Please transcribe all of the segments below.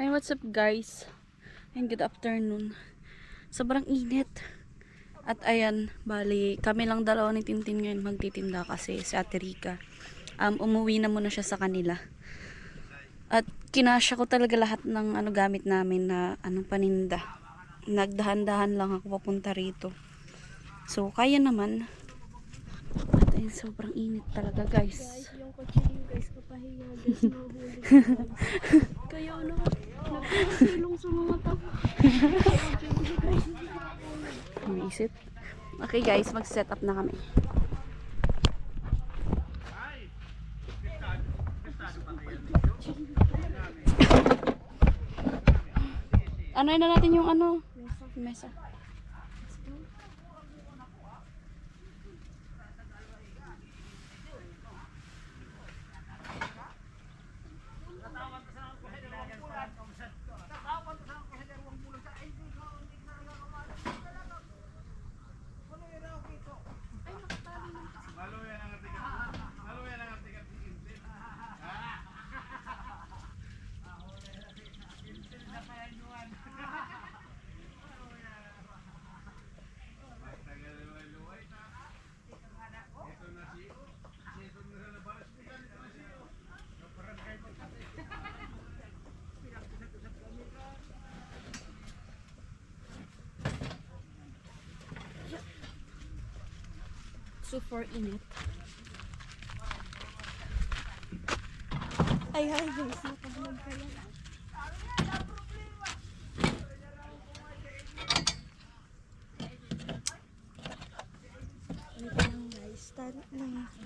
Ay, what's up guys? And good afternoon. Sobrang init. At ayan, bali, kami lang dalawa ni Tintin ngayon magtitinda kasi si Ate Rica. Umuwi na muna siya sa kanila. At kinasya ko talaga lahat ng gamit namin na paninda. Nagdahan-dahan lang ako papunta rito. So, kaya naman. At ayun, sobrang init talaga guys. Guys, yung kutsilyo guys, kapahiya guys, mahulog guys. Kaya nagpapatulong sa mga tao. Umiisip. Okay guys, mag-set up na kami. Anoy na natin yung mesa. Super init. Ay, hi guys, nakablog kayo. Wait lang guys, start lang ako.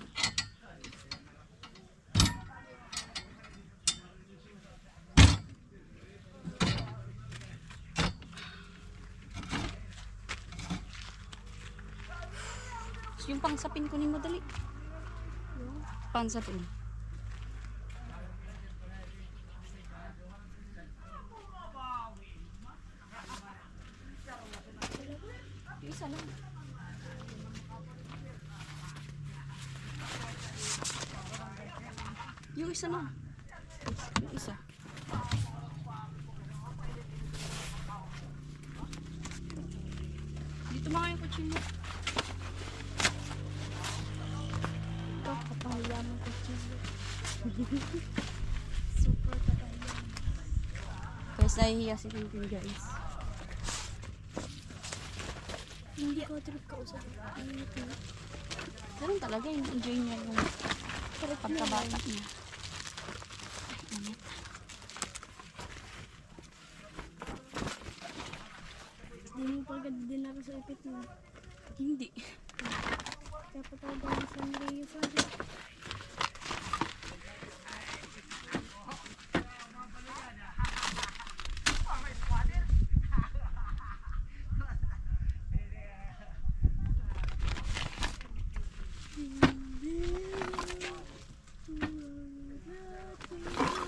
Yung pangsapin ko ni madali. Pangsapin. Isa lang. Yung isa lang. Yung isa. Dito mga yung kutsilyo. Ito, kapahiya ng kutsilyo. Super kapahiya. Guys, nahihiya si Tintin guys. Hindi ko trip ka usap. Ganun talaga, enjoy niya yung pagkabata niya. Ay, init. Hindi mo pagod din ako sa ipit mo. Hindi. Kaya pa tayo dahil sa Maria Fadi.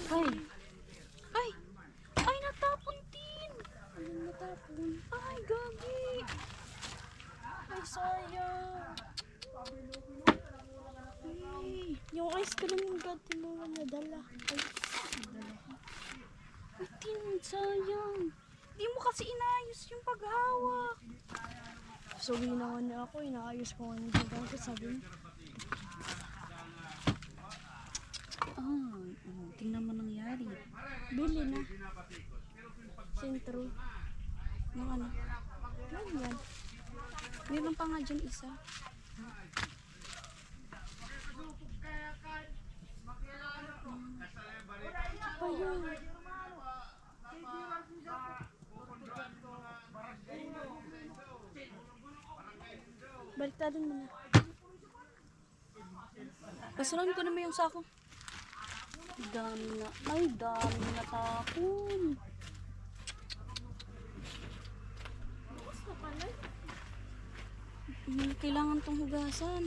Ay! Ay! Ay, natapon din! Ano natapon? Ay, gagi! Ay, sayang. Ay, yung ice cream yung gati mo nadala. Ay, Ay, Tin, sayang! Di mo kasi inayos yung paghawak. sabi naman niya ako, inaayos ko nga nito. Kasi sabi mo, Tingnan mo nangyari. bili na. Sentro. Yung ano? Yan yan. Meron pa nga dyan isa. Pa yun. Baliktarin mo na. Pasulan ko naman yung sako. Dami na. Ay, dami na tapon. Kailangan tong hugasan.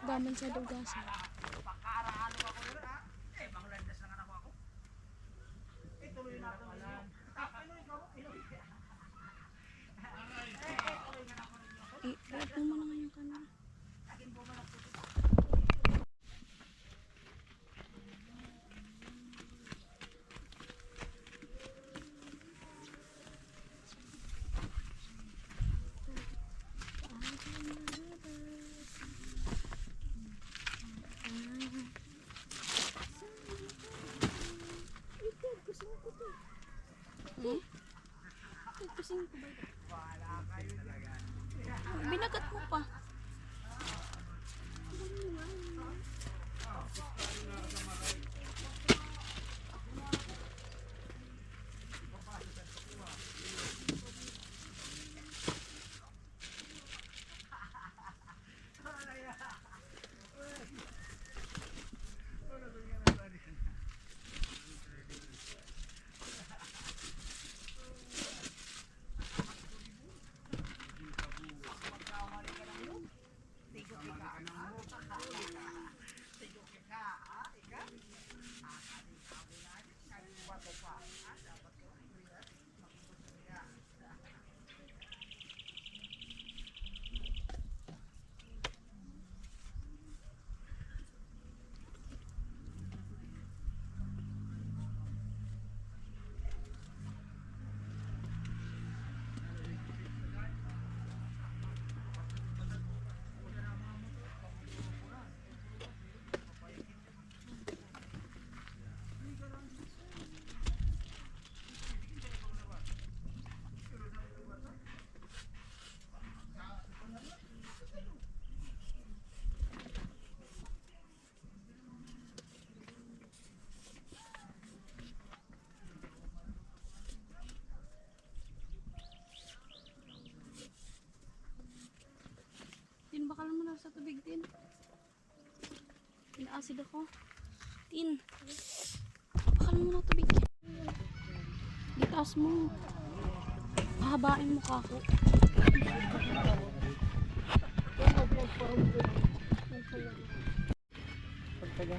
Daman sa dugasan. I-open mo na nga yung camera. Kusing ko ba ito? Binagat mo pa. Tin, bakal mo na sa tubig, Tin. Pina-acid ako. Tin, bakal mo na tubig. Itaas mo. Pahabain mo ka ako. Pagtaga.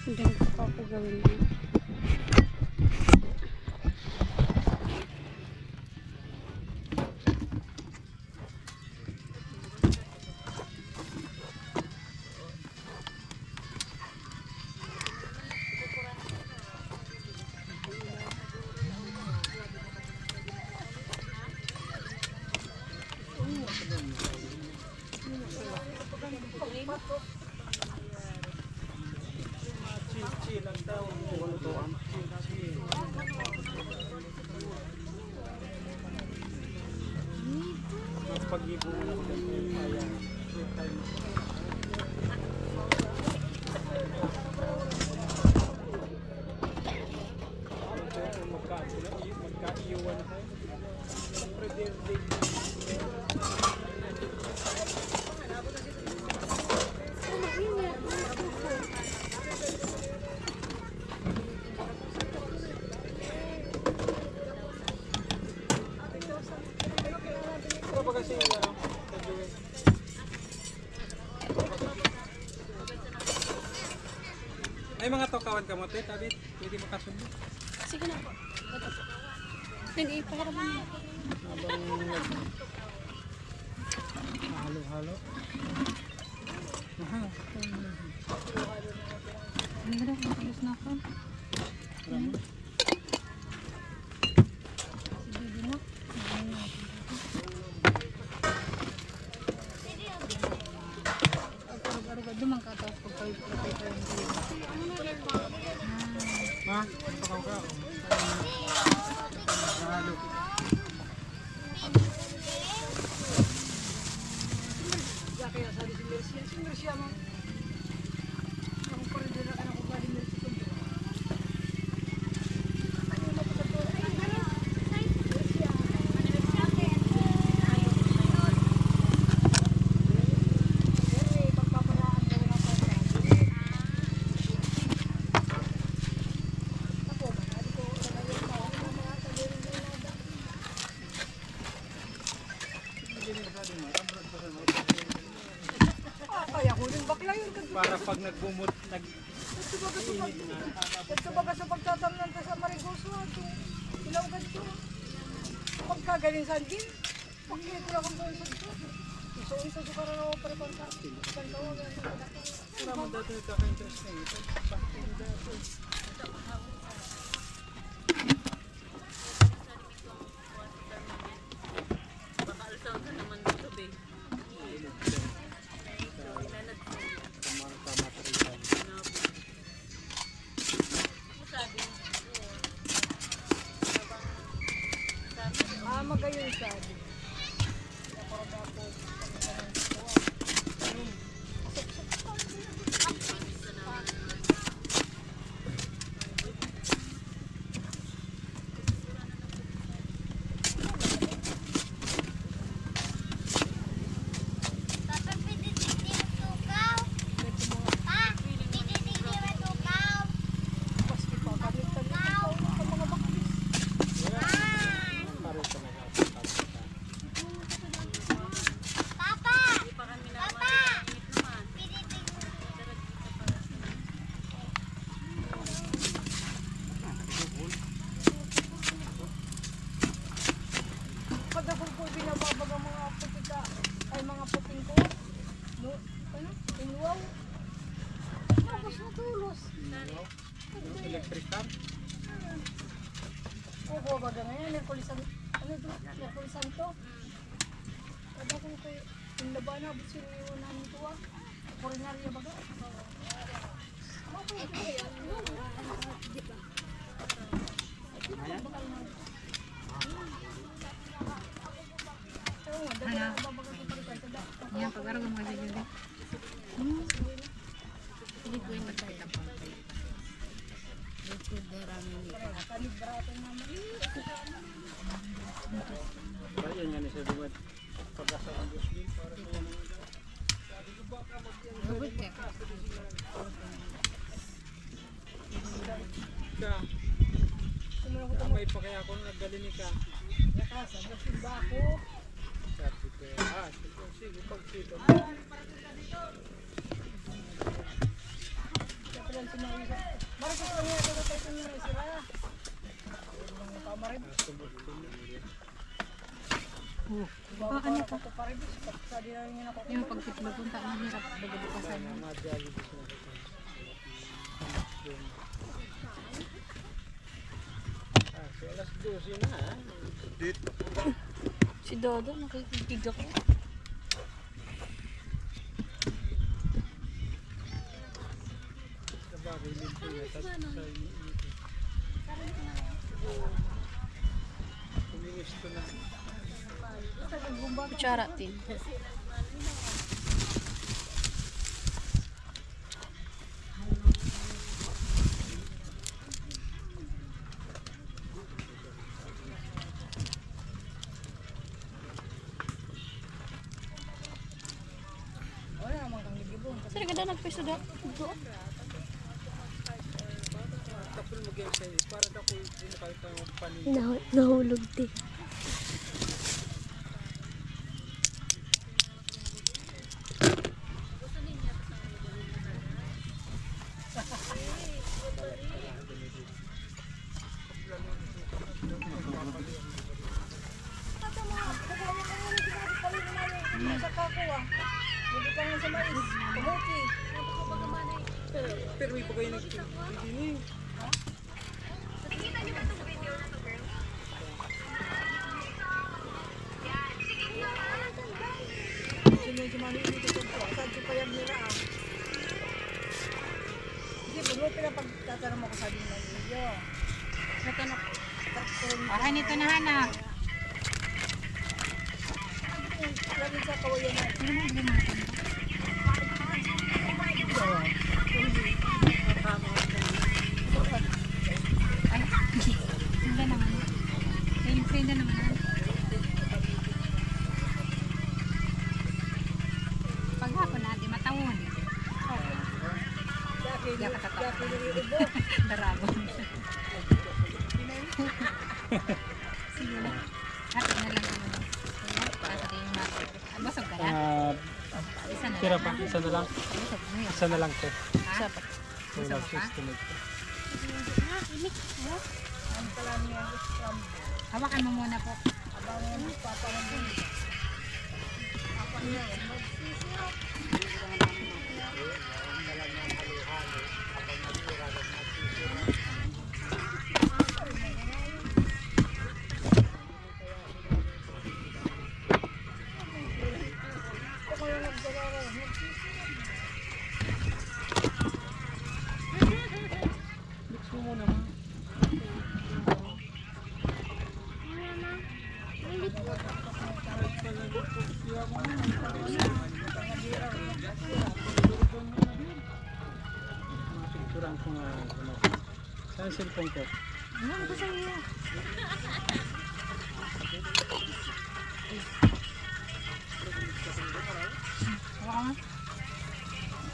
Hindi ko ako gawin yun. Chill lang daw. Lutuan. Chill. Pag-ibo mo lang din. Ayan. Magka-iwan tayo. Siyempre din. May mga tokawan ka mo, te, David. Pwede makasundo. Sige na po. Tin, ipahiram mo na. Habang halo-halo. Aha. Ano na, makalis na ako. Marami. Sige na. Dumang ka tapos pagpapay ko yung Ma, tokaw ka. Halo. Para pag nagbumot, Sa pagtatamnan ka sa Marigoso, ilawgan Kagaling sa din. Pakinggan ko lang kung doon sa dito. Isa ko para ako para pang sa pagtawagan. Wala mo dati nagkaka-interest na ito. Bakit hindi dati? Magayon siya. Electric car? Oo, baga ngayon, Merkulisan, ano ito? Merkulisan to. Kada ko kayo, yung laban na, but sino namin ito ah. Kurinarya baga. Ano po yung kaya? Di ba? Yan, pag-araw mo kasi yun. Hindi ko yung magtatapang. Kaya yan sa duwad. Pag-asa ang Diyos din para sa yan. Gubot ka. May pa kaya ako nagdalini ka. Nakasa, nasimba ako. Sabi ko, sige, pag-sito. Marcos lang yan, ito tayo sa mga sila. Mga pamarin. Ano pa? Sa di na rin ako. Yung pagpunta, mahirap. Bago-bukasan. So, alas 12 na ha. Si Dodo, nakikinig ako. Sabagay, linto na. Tapos sa kumingisto na. Kutsara tin. Wala naman kang gigibong. Saan ka na nagpiso da? Tapos mag-game sa iyo. Para ako hindi nakita yung panin. Nahulog din. Sa kako ah. Hindi ka nga sa mais. Kamuti. Pero may pa kayo nagdini. Sino yung sumali dito sa ito? Saan ko pa yan nila ah. Hindi, pag mo pinapagtatanong ako sabi ng video. Natanong. Aray nito na, Hana. Lagi sa kawayan na. Ay, hindi naman. Hindi naman. Paghapon na, di matawon. Jackie yung ibo. Darabon. Sige na. Hati na lang naman. Para sa kayo natin. Basog ka na? Isa na Tira lang. pa, isa na lang. Basog mo yun. Isa na lang to. Ha? So, nag-estimate ko. Ano pala niya? Hawakan mo muna po. About Picturean ko nga. Saan cellphone ko?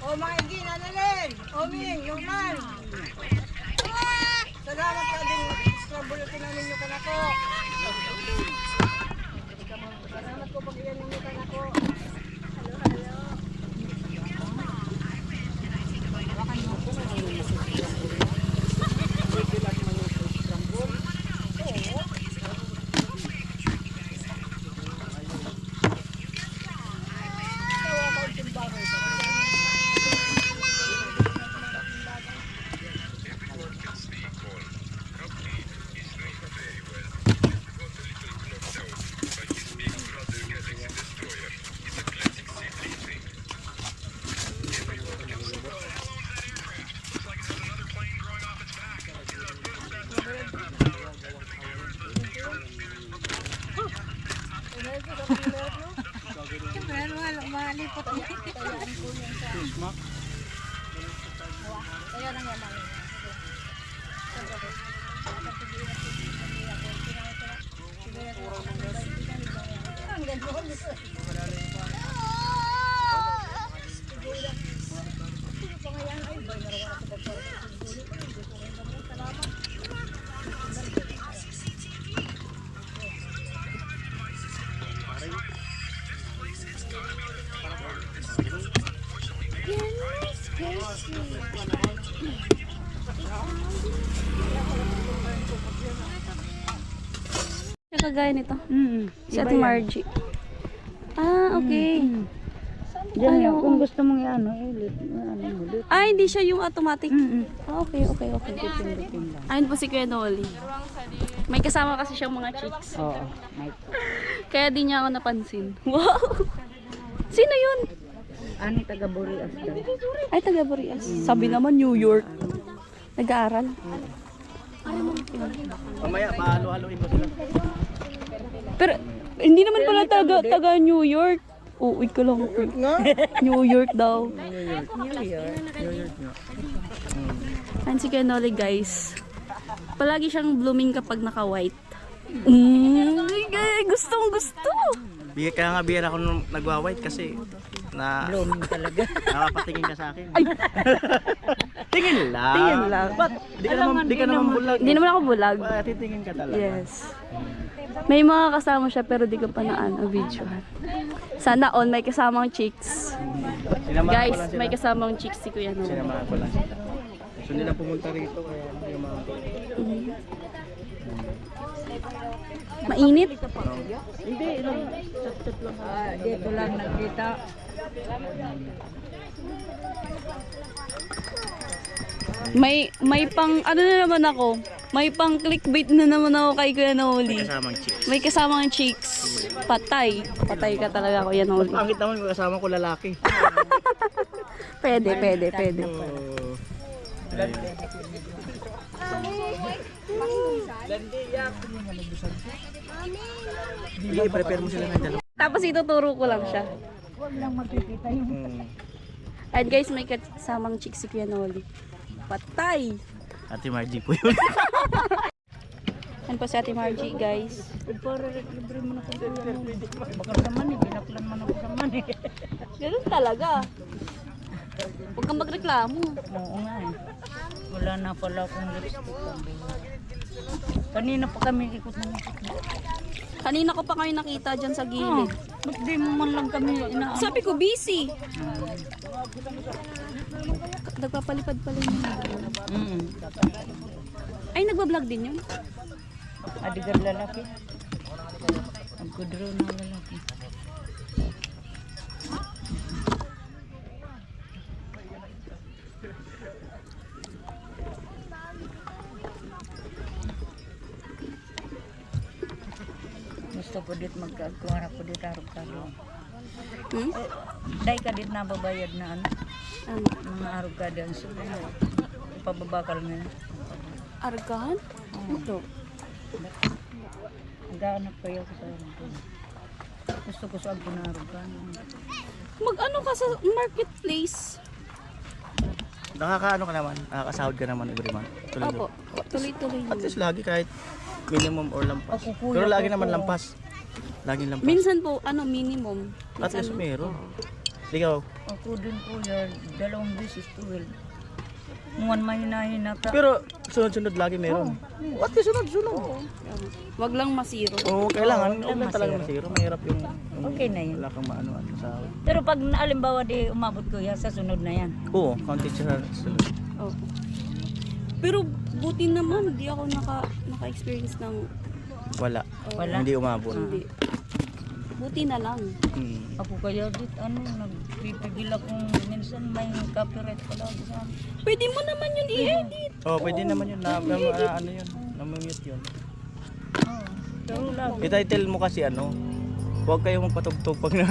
O mga Igi, nanalin! O Ming, yung man! Salamat ka din. Scrabble ko namin yung kanako. Salamat ko pag iyan yung kanako. Pero wala, malipot niya. Fish mark? Kaya lang yan namin. Kagaya nito. Si Ate Margie. Ah, okay. Diyan Ay, yan. oo. Kung gusto mong i-ano, ulit. Ulit. Ah, hindi siya yung automatic. Ah, okay, okay, okay. Pindutin lang. Ayun po si Kuya Noli. May kasama kasi siyang mga chicks. Oo. May Kaya di niya ako napansin. Wow! Sino yun? ano taga Boreas daw. Ay, taga Barias. Sabi naman New York. Nag-aaral. Mamaya, paalo-aloin mo sila. Pero, hindi naman pala taga New York. Uy ko lang. New York daw. New York. Ayan si Kuya Noli, guys. Palagi siyang blooming kapag naka-white. Gustong gusto. Kaya nga bihira ako nung nagwa-white kasi na Blooming talaga. nakapatingin ka sa akin. Tingin lang. Tingin lang. Ba't? Di ka naman bulag. Hindi naman ako bulag. Titingin ka talaga. Yes. May mga kasama siya pero di ko pa videohan. Sana all may kasamang chicks. Sinamahan ko Guys, lang sila. may kasamang chicks si Kuya Noli. Sinamahan ko lang sila. Gusto nila pumunta rito kaya sinamahan ko. Mainit? Hindi, lang. Dito lang nakita. May pang ano na naman ako. May pang clickbait na naman ako kay Kuya Noli. Kasamang chick. May kasamang chicks. Patay. Patay ka talaga, Kuya Noli. Pangit naman kung kasama ko lalaki. Pwede. Oh. Hindi, prepare mo sila ng dalawa. Tapos ituturo ko lang siya. Huwag lang makikita yung And guys, may kasamang chicks si Kuya Noli. Patay! Ate Margie po yun. Yan po si Ate Margie, guys. para libre mo na kung kuya mo. Baka naman eh, binaklan mo na baka naman eh. Ganun talaga. Huwag kang magreklamo. Oo nga eh. Wala na pala akong lipstick. Kanina pa kami ikot ng ikot. Kanina ko pa kayo nakita dyan sa gilid. Ba't di mo man lang kami inaano? Sabi ko, busy. Nagpapalipad pala yun. Ay, nagbablog din yun? Adigar lalaki. Magkudro na lalaki. Gusto ko dit magkakuha ko dit arog ka doon. Hmm? Dahil ka dit nababayad na ano, Ano? mga arog ka doon. So, pababakal na yun. Argahan? Ito. Naghahanap kayo ko sa arog ko. Gusto ko sa arog na arog ka. Mag-ano ka sa marketplace? Nakakaano ka naman, nakakasahod ka naman every month. Opo. Tuloy-tuloy At yun. least lagi kahit minimum or lampas. Ako, kuya, Pero lagi ako. naman lampas. Laging lampas. Minsan po, minimum. At least Minsan- meron. Ikaw, Ako din kuya, 2 beses 12. Muwan mahinahin na ka. pero sunod-sunod lagi meron. At least sunod-sunod. Wag lang masiro. Oo, kailangan. Oo, Huwag lang talaga masiro. Mahirap yung Okay na yun. wala kang maano at sahod. Pero pag naalimbawa di umabot kuya, sa sunod na yan. Oo, counted siya sa Opo. Pero buti naman, di ako naka-experience ng wala. Wala. Hindi umabot. hindi. Buti na lang. Hmm. Ako kaya dit, nagpipigil akong minsan may copyright pala sa amin. Pwede mo naman yun i-edit. Oh, pwede naman yun. Ano yun? Namumute yun. Oo. Pero lang, I-title mo kasi ano, huwag kayong magpatugtog pag na.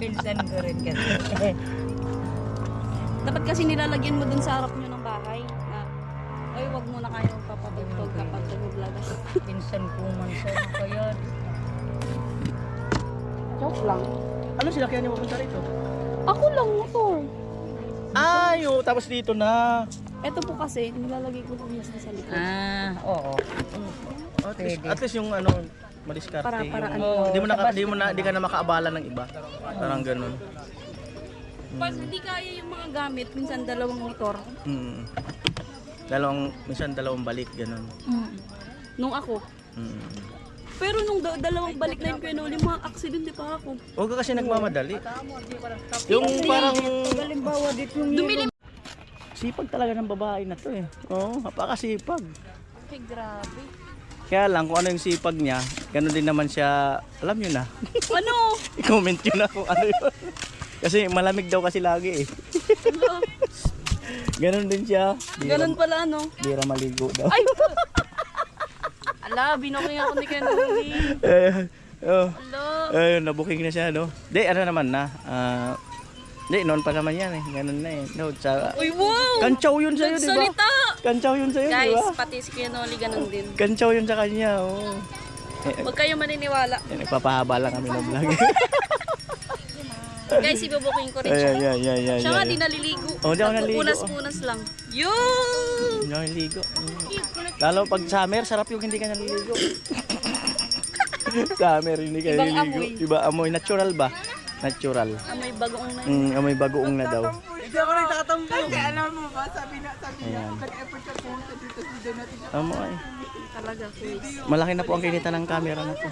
pinsan ko rin kasi. Dapat kasi nilalagyan mo dun sa harap nyo ng bahay na, ay, wag muna kayo magpapatugtog kapag nag-vlog. Pinsan ko man sa kaya. Joke lang. Ano sila kaya niyo mapunta rito? Ako lang, motor. Ay, tapos dito na. Ito po kasi, nilalagay ko po minsan sa likod. Oo. At least yung ano, madiskarte. Para-paraan. Di ka na makaabala ng iba. Parang ganun. Pag hindi kaya yung mga gamit, minsan dalawang motor. Mm. Minsan dalawang balik, ganun. Nung ako. Mm. Pero nung dalawang balik na yun ko yun, mga aksidente pa ako. Huwag ka kasi nagmamadali. Yung parang Halimbawa dito yung Dumili. sipag talaga ng babae na to eh. Oo, napakasipag. Ay, grabe. Kaya lang kung ano yung sipag niya, ganun din naman siya, alam nyo na. Ano? I-comment nyo na kung ano yun. Kasi malamig daw kasi lagi eh. Ano? Ganun din siya. Ganun pala, ano? Bira maligo daw. Ay! Ala, binoking ako ni Kenny. Oh. Ala. Ayun, nabuking na siya, no? Di, ano naman na. Di, noon pa naman yan eh. Ganun na eh. No, Uy, wow! Kantsaw yun sa'yo, di ba? Nagsalita! Kantsaw yun sa'yo, di Guys, ba? pati si Kuya Noli ganun din. Kantsaw yun sa kanya, oo. Huwag kayo maniniwala. Nagpapahaba lang kami ng vlog. Guys, ibubuking ko rin siya. Yeah. Siya nga, di naliligo. Oh, di ako naliligo. Punas-punas lang. Yun! Hindi ako naliligo. Lalo pag summer, sarap yung hindi ka naliligo. Summer, hindi ka Ibang naliligo. amoy. Iba amoy. Natural ba? Natural. Amoy bagoong na yun. Amoy bagoong na daw. Hindi ako nagtatampo. Kasi alam mo ba, sabi niya, Ayan. nag-effort siya pumunta dito sa video natin. Amoy. Talaga, please. Malaki na po ang kinita ng camera na to.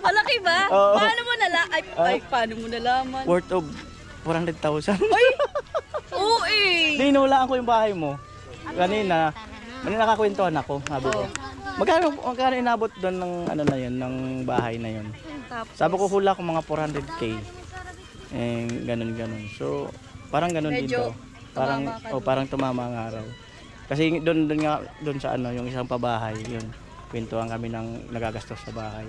Malaki ba? Oo. Paano mo paano mo nalaman? Worth of 400,000. Oo eh! Hindi, inulaan ko yung bahay mo. Kanina nakakwentuhan ako. Sabi ko, magkano inabot doon ng ano na yun, ng bahay na yun. Tapos, Sabi ko hula ko mga 400k. Eh, ganun. So, parang ganun din Medyo daw. Parang, tumama ka parang tumama ang araw. Kasi doon sa ano, yung isang pabahay, yun. Kwentuhan kami ng nagagastos sa bahay.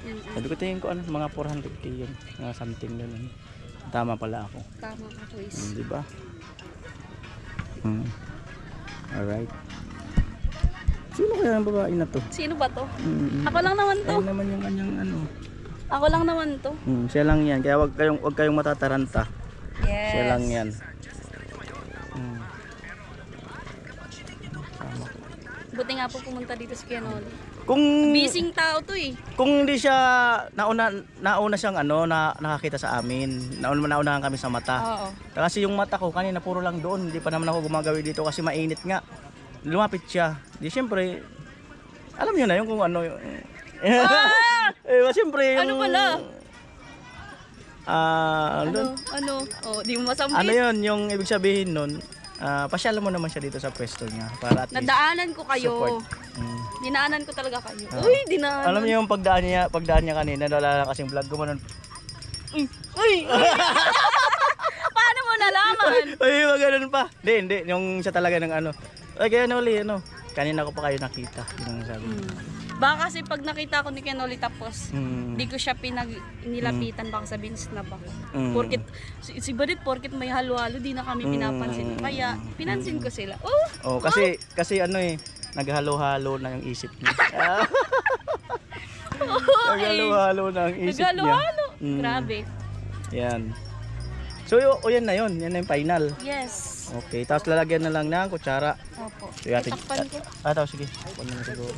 Sabi ko, tingin ko ano, mga 400k yun. Mga something ganun. Tama pala ako. tama ka, please. Di ba? Alright. Sino kaya ang babae na to? Sino ba to? Ako lang naman to. Ayun naman yung kanyang ano. Ako lang naman to. Siya lang yan. Kaya wag kayong matataranta. Yes. Siya lang yan. Tama. Buti nga po pumunta dito si Kuya Noli. Kung Bising tao to eh. kung hindi siya nauna siyang ano nakakita sa amin. Naunahan kami sa mata. Oo. Kasi yung mata ko kanina puro lang doon. Hindi pa naman ako gumagawi dito kasi mainit nga. Lumapit siya. Di syempre alam niyo na yung kung ano yung syempre yung Ano pala? ano? Ano? Oh, di mo masambit. Ano yun, yung ibig sabihin nun, pasyalan mo naman siya dito sa pwesto niya para at least Nadaanan ko kayo. support. Di Dinaanan ko talaga kayo. Uy, dinaanan. Alam niyo yung pagdaan niya kanina, wala lang kasing vlog, gumanon. Uy! Paano mo nalaman? Ay, wag ganun pa. Hindi. Yung siya talaga ng ano. Ay, kaya uli, kanina ko pa kayo nakita. Yung sabi niya. Baka kasi pag nakita ko ni Kenoli tapos di ko siya nilapitan, baka sabihin snap ako. Porkit, si Badit, porkit may halo-halo, di na kami pinapansin. Kaya, pinansin ko sila. Oh! Oh, kasi naghalo-halo na yung isip niya. Naghalo-halo na ang isip niya. Naghalo-halo. Grabe. Yan. So, yan na yun. Yan na yung final. Yes. Okay, tapos lalagyan na lang ng kutsara. Opo. So, yatid, Takpan ko. tapos sige. Huwag na siguro.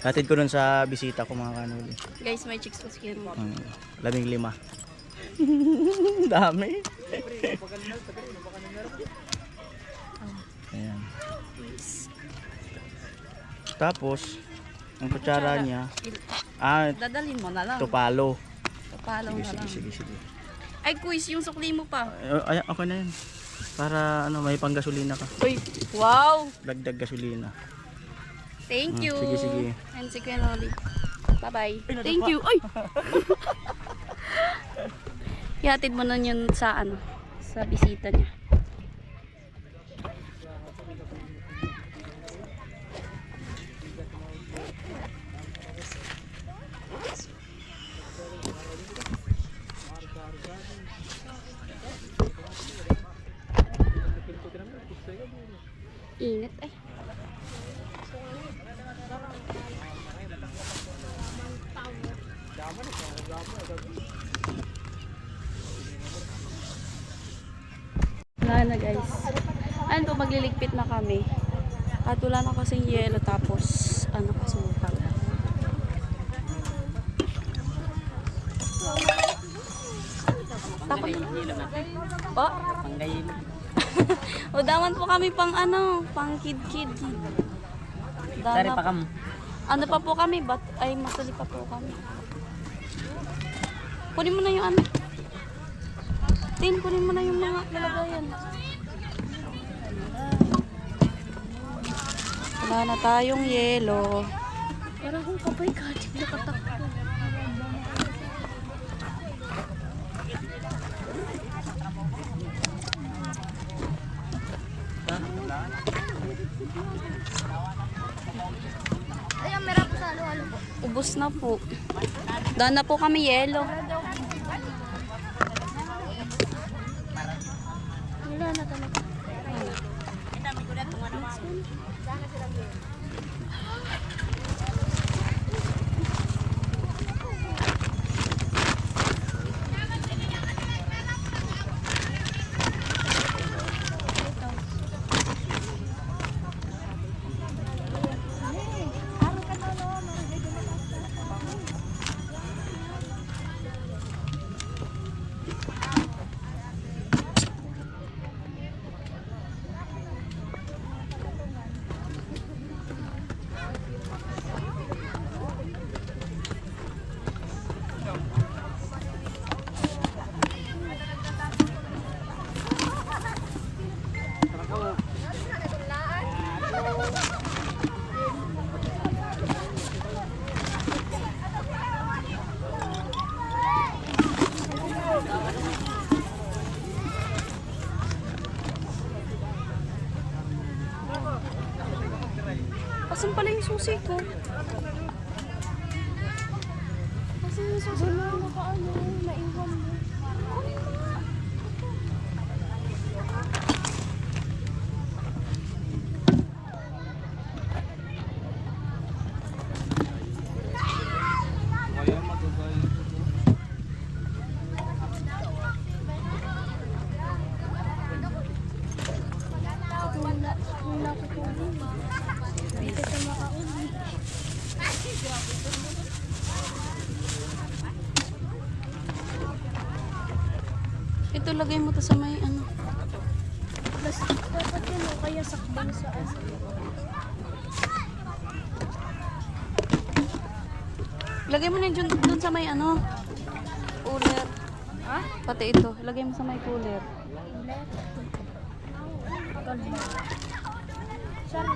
Yatid ko dun sa bisita ko mga kanuli. Guys, may chicks po si Kenoli. 15. Dami. Ayan. Tapos, ang kutsara niya, Dadalhin mo na lang. tupalo. Papalaw na lang. Sige. Ay, quiz, yung sukli mo pa. Ay, okay na yan. Para may panggasolina ka. Uy, wow! Dagdag gasolina. Thank you. Sige. And si Kenoli. Bye-bye. Thank you. Ay! Ihatid mo na yun sa sa bisita niya. Init eh. Wala na guys. Ano po, magliligpit na kami. At wala na kasing yelo tapos kasukal. Tapos po? O daman po kami pang pang kid-kid. Dari pa kam. Ano pa po kami? Ay, masali pa po kami. Kunin mo na yung kunin mo na yung mga lalagayan. Wala na tayong yelo. Parang kung kapay kadik nakatakbo. Ubus na po. Daan na po kami yelo. Wala na talaga. Asan pala yung susi ko? Kasi yung susunod na naiwan mo. Ito, lagay mo to sa may Plastic dapat yun o kaya sakbang sa Lagay mo na yun dun sa may cooler. Ha? Pati ito, lagay mo sa may cooler. Sorry.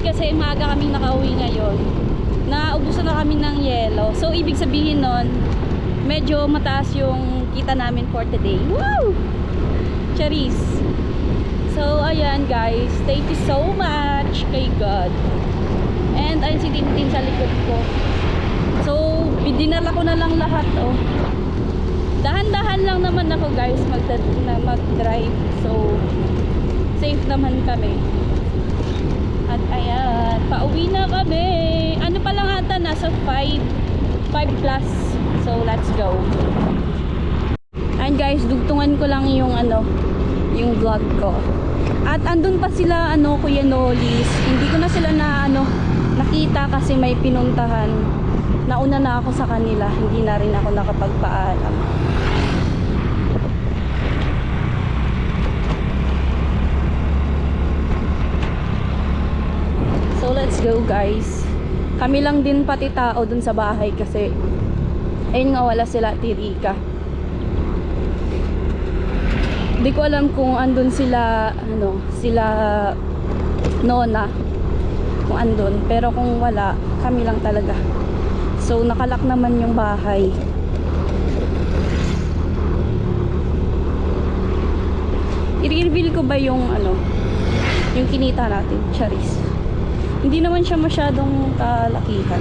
kasi maaga kaming nakauwi ngayon. Naubusan na kami ng yelo. So, ibig sabihin nun, medyo mataas yung kita namin for today. Woo! Charis! So, ayan guys. Thank you so much kay God. And ayun si Tintin sa likod ko. So, dinala ko na lang lahat, oh. Dahan-dahan lang naman ako guys mag-drive. So, safe naman kami. At ayan, pauwi na kami. Ano pa lang ata, nasa 5 plus. So, let's go. And guys, dugtungan ko lang yung yung vlog ko. At andun pa sila Kuya Nolis. Hindi ko na sila nakita kasi may pinuntahan. Nauna na ako sa kanila. Hindi na rin ako nakapagpaalam. So let's go guys. Kami lang din pati tao dun sa bahay kasi ayun nga, wala sila Tirika. Hindi ko alam kung andun sila sila Nona kung andun, pero kung wala, kami lang talaga. So nakalak naman yung bahay. I-reveal ko ba yung yung kinita natin, Charis? Hindi naman siya masyadong kalakihan.